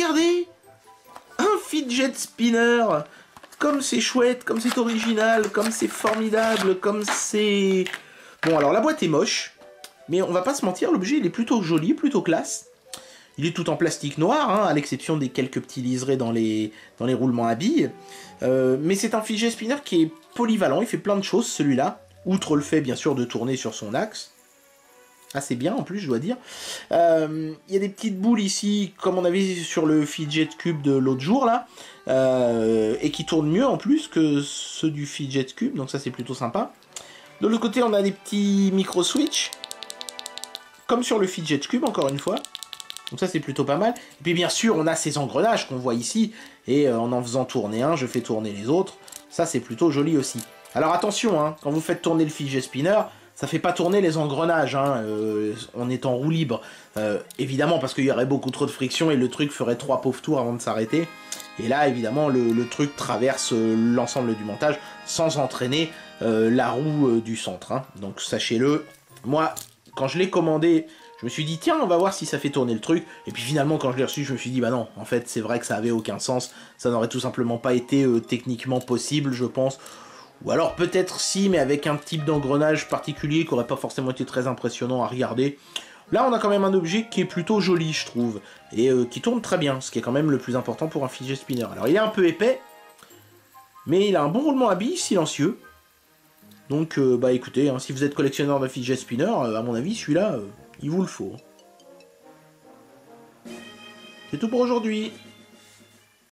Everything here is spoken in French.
regardez! Un fidget spinner! Comme c'est chouette, comme c'est original, comme c'est formidable, comme c'est... Bon, alors la boîte est moche, mais on va pas se mentir, l'objet il est plutôt joli, plutôt classe. Il est tout en plastique noir, hein, à l'exception des quelques petits liserés dans les roulements à billes. Mais c'est un fidget spinner qui est polyvalent, il fait plein de choses celui-là, outre le fait bien sûr de tourner sur son axe. Assez bien en plus, je dois dire. Il y a des petites boules ici, comme on avait sur le fidget cube de l'autre jour là, et qui tournent mieux en plus que ceux du fidget cube, donc ça c'est plutôt sympa. De l'autre côté, on a des petits micro-switch, comme sur le fidget cube encore une fois. Donc ça c'est plutôt pas mal. Et puis bien sûr, on a ces engrenages qu'on voit ici, et en faisant tourner un, je fais tourner les autres. Ça c'est plutôt joli aussi. Alors attention, hein, quand vous faites tourner le fidget spinner, ça fait pas tourner les engrenages, hein, on est en roue libre. Évidemment, parce qu'il y aurait beaucoup trop de friction et le truc ferait 3 pauvres tours avant de s'arrêter. Et là, évidemment, le truc traverse l'ensemble du montage sans entraîner la roue du centre. Hein. Donc sachez-le, moi, quand je l'ai commandé, je me suis dit, tiens, on va voir si ça fait tourner le truc. Et puis finalement, quand je l'ai reçu, je me suis dit, bah non, en fait, c'est vrai que ça avait aucun sens. Ça n'aurait tout simplement pas été techniquement possible, je pense. Ou alors peut-être si, mais avec un type d'engrenage particulier qui aurait pas forcément été très impressionnant à regarder. Là, on a quand même un objet qui est plutôt joli, je trouve, et qui tourne très bien, ce qui est quand même le plus important pour un fidget spinner. Alors, il est un peu épais, mais il a un bon roulement à billes, silencieux. Donc, bah écoutez, hein, si vous êtes collectionneur de fidget spinner, à mon avis, celui-là, il vous le faut. C'est tout pour aujourd'hui.